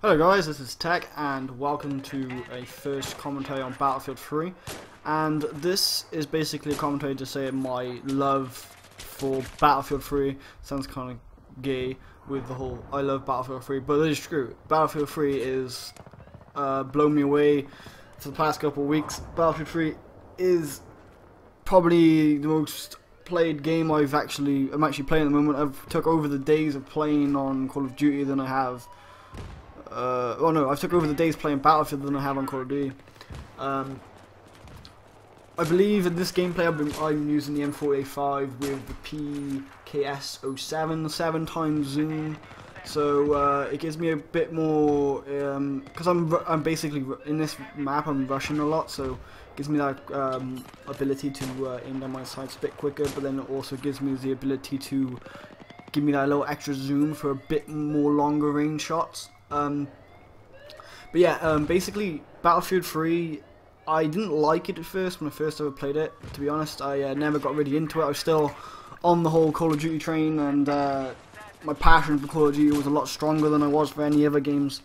Hello guys, this is Tech and welcome to a first commentary on Battlefield 3, and this is basically a commentary to say my love for Battlefield 3. Sounds kind of gay with the whole I love Battlefield 3, but it is true. Battlefield 3 is blown me away for the past couple of weeks. Battlefield 3 is probably the most played game I'm actually playing at the moment. I've took over the days of playing on Call of Duty than I have I've took over the days playing Battlefield than I have on Call of Duty. I believe in this gameplay I'm using the M4A5 with the PKS07 7x zoom, so it gives me a bit more because I'm basically in this map I'm rushing a lot, so it gives me that ability to aim down my sights a bit quicker, but then it also gives me the ability to give me that little extra zoom for a bit more longer range shots. But yeah, basically Battlefield 3, I didn't like it at first when I first ever played it. To be honest, I never got really into it. I was still on the whole Call of Duty train, and my passion for Call of Duty was a lot stronger than I was for any other games.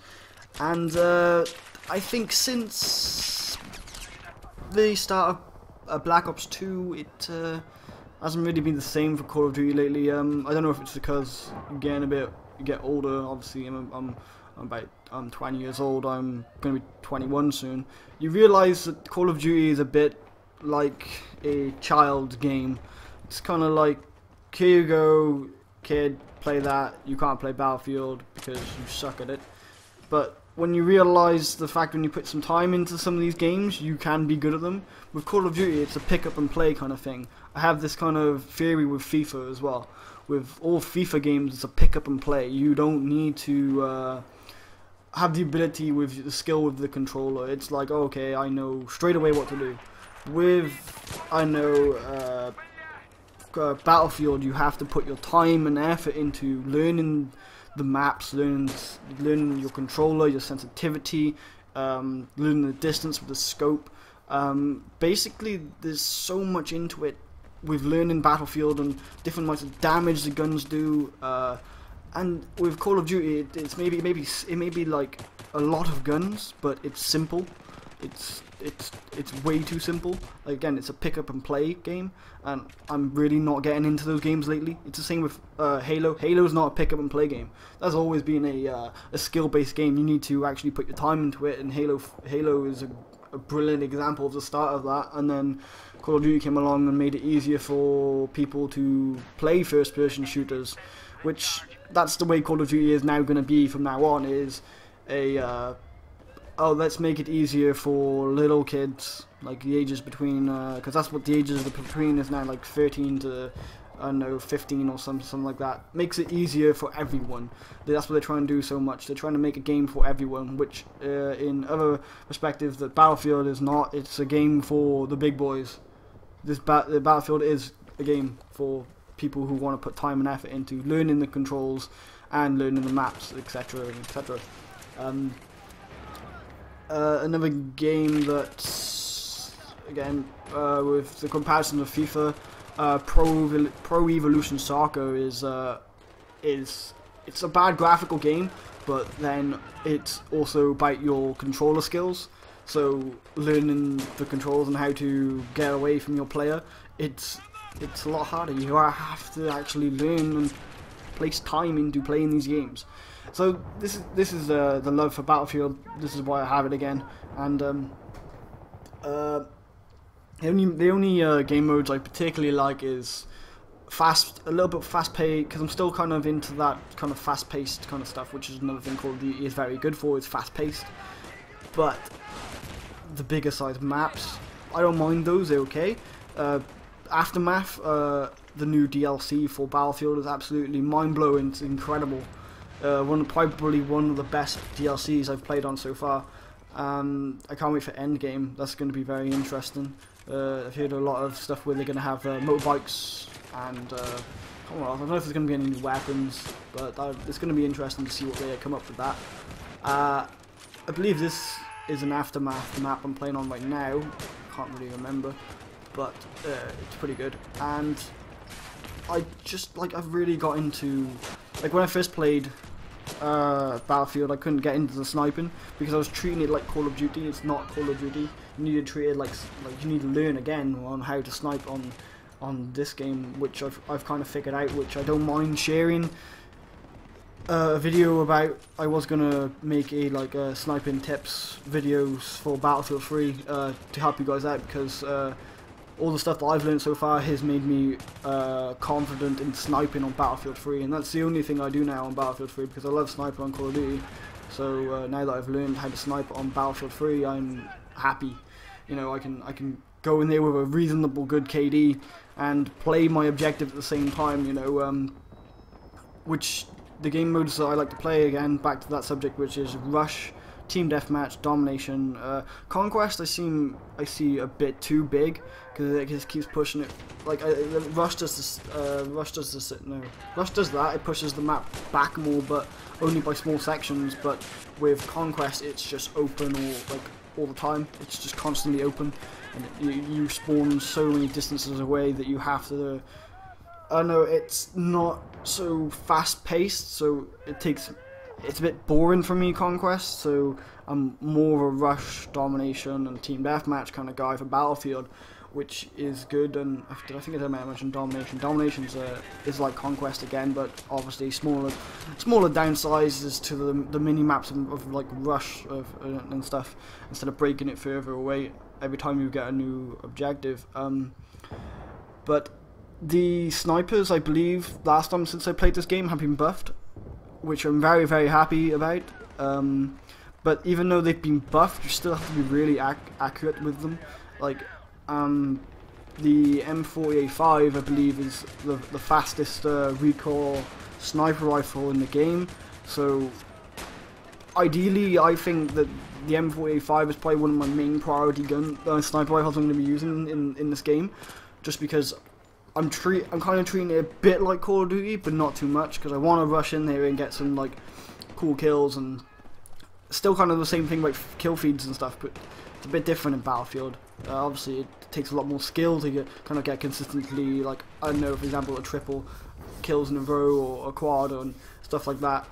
And I think since the start of Black Ops 2, it hasn't really been the same for Call of Duty lately. I don't know if it's because you get older. Obviously, I'm 20 years old. I'm going to be 21 soon. You realise that Call of Duty is a bit like a child game. It's kind of like, here you go, kid, play that. You can't play Battlefield because you suck at it. But when you realise the fact when you put some time into some of these games, you can be good at them. With Call of Duty, it's a pick up and play kind of thing. I have this kind of theory with FIFA as well. With all FIFA games, it's a pick up and play. You don't need to have the ability with the skill with the controller. It's like, okay, I know straight away what to do. With, Battlefield, you have to put your time and effort into learning the maps, learning your controller, your sensitivity, learning the distance with the scope. Basically, there's so much into it with learning Battlefield and different amounts of damage the guns do. And with Call of Duty, it may be like a lot of guns, but it's simple. It's way too simple. Like, again, it's a pick up and play game, and I'm really not getting into those games lately. It's the same with Halo. Halo's not a pick up and play game. That's always been a skill based game. You need to actually put your time into it, and Halo is a brilliant example of the start of that. And then Call of Duty came along and made it easier for people to play first person shooters, which that's the way Call of Duty is now going to be from now on, is let's make it easier for little kids, like the ages between, because that's what the ages between is now, like 13 to, I don't know, 15 or something like that. Makes it easier for everyone. That's what they're trying to do so much. They're trying to make a game for everyone, which in other perspectives that Battlefield is not. It's a game for the big boys. The Battlefield is a game for people who want to put time and effort into learning the controls and learning the maps, etc., etc. Another game that, again, with the comparison of FIFA, Pro Evolution Soccer is it's a bad graphical game, but then it's also about your controller skills. So learning the controls and how to get away from your player, it's a lot harder. You have to actually learn and place time into playing these games. So this is the love for Battlefield. This is why I have it again. And the only game modes I particularly like is a little bit fast paced, because I'm still kind of into that kind of fast paced kind of stuff, which is another thing Call of Duty is very good for. It's fast paced, but the bigger size maps, I don't mind those. They're okay. Aftermath, the new DLC for Battlefield, is absolutely mind-blowing. It's incredible. Probably one of the best DLCs I've played on so far. I can't wait for Endgame. That's going to be very interesting. I've heard a lot of stuff where they're going to have motorbikes and I don't know if there's going to be any new weapons, but it's going to be interesting to see what they come up with that. I believe this is an Aftermath map I'm playing on right now. Can't really remember, but it's pretty good. And I've really got into, like, when I first played Battlefield, I couldn't get into the sniping because I was treating it like Call of Duty. It's not Call of Duty. You need to treat it like you need to learn again on how to snipe on this game, which I've kind of figured out, which I don't mind sharing a video about. I was gonna make a sniping tips videos for Battlefield 3 to help you guys out, because all the stuff that I've learned so far has made me confident in sniping on Battlefield 3, and that's the only thing I do now on Battlefield 3, because I love sniping on Call of Duty. So now that I've learned how to snipe on Battlefield 3, I'm happy. You know, I can go in there with a reasonable good KD and play my objective at the same time. You know, which the game modes that I like to play, again, back to that subject, which is Rush, Team Deathmatch, Domination, Conquest. I see a bit too big, because it just keeps pushing it. Like Rush does this. Rush does that. It pushes the map back more, but only by small sections. But with Conquest, it's just open all the time. It's just constantly open, and you spawn so many distances away that you have to. I know it's not so fast paced, so it's a bit boring for me, Conquest. So I'm more of a Rush, Domination, and Team Deathmatch kind of guy for Battlefield, which is good. And I think I mentioned Domination. Domination is like Conquest again, but obviously smaller downsizes to the mini maps of like Rush and stuff, instead of breaking it further away every time you get a new objective. But the snipers, I believe, last time since I played this game, have been buffed, which I'm very, very happy about. But even though they've been buffed, you still have to be really accurate with them. Like, the M4A5, I believe, is the fastest recoil sniper rifle in the game. So, ideally, I think that the M4A5 is probably one of my main priority sniper rifles I'm going to be using in this game, just because I'm kind of treating it a bit like Call of Duty, but not too much, because I want to rush in there and get some like cool kills, and still kind of the same thing like kill feeds and stuff, but it's a bit different in Battlefield. Obviously, it takes a lot more skill to get consistently, like, I don't know, for example, a triple kills in a row or a quad and stuff like that.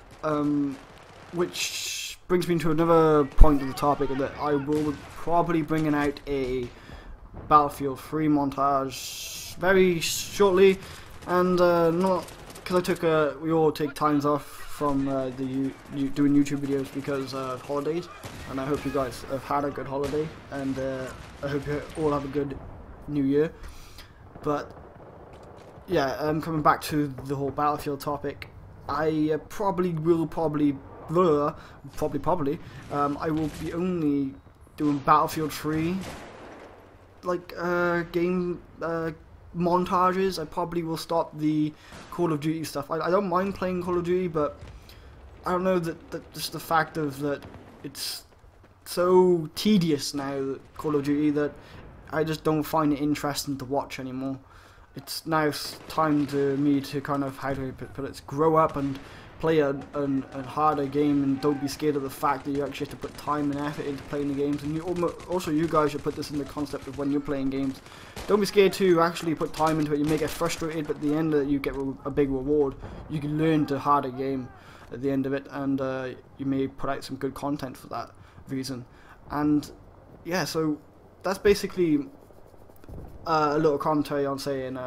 Which brings me to another point of the topic, that I will probably bring out a Battlefield 3 montage very shortly, and not because we all take times off from doing YouTube videos because of holidays, and I hope you guys have had a good holiday, and I hope you all have a good New Year. But yeah, coming back to the whole Battlefield topic, I probably will I will be only doing Battlefield 3 like game montages. I probably will stop the Call of Duty stuff. I don't mind playing Call of Duty, but I don't know, that just the fact of that it's so tedious now, Call of Duty, that I just don't find it interesting to watch anymore. It's now time to me to kind of, how do I put it, grow up and play a harder game, and don't be scared of the fact that you actually have to put time and effort into playing the games. And also you guys should put this in the concept of when you're playing games. Don't be scared to actually put time into it. You may get frustrated, but at the end of it, you get a big reward. You can learn to harder game at the end of it, and you may put out some good content for that reason. And yeah, so that's basically a little commentary on saying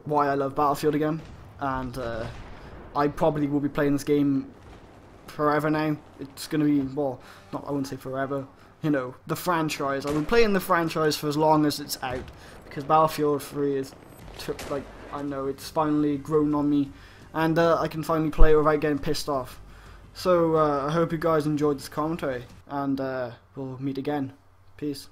why I love Battlefield again, and I probably will be playing this game forever now. It's going to be, well, I wouldn't say forever, you know, the franchise. I've been playing the franchise for as long as it's out, because Battlefield 3 is, like, I know, it's finally grown on me, and I can finally play it without getting pissed off. So I hope you guys enjoyed this commentary, and we'll meet again. Peace.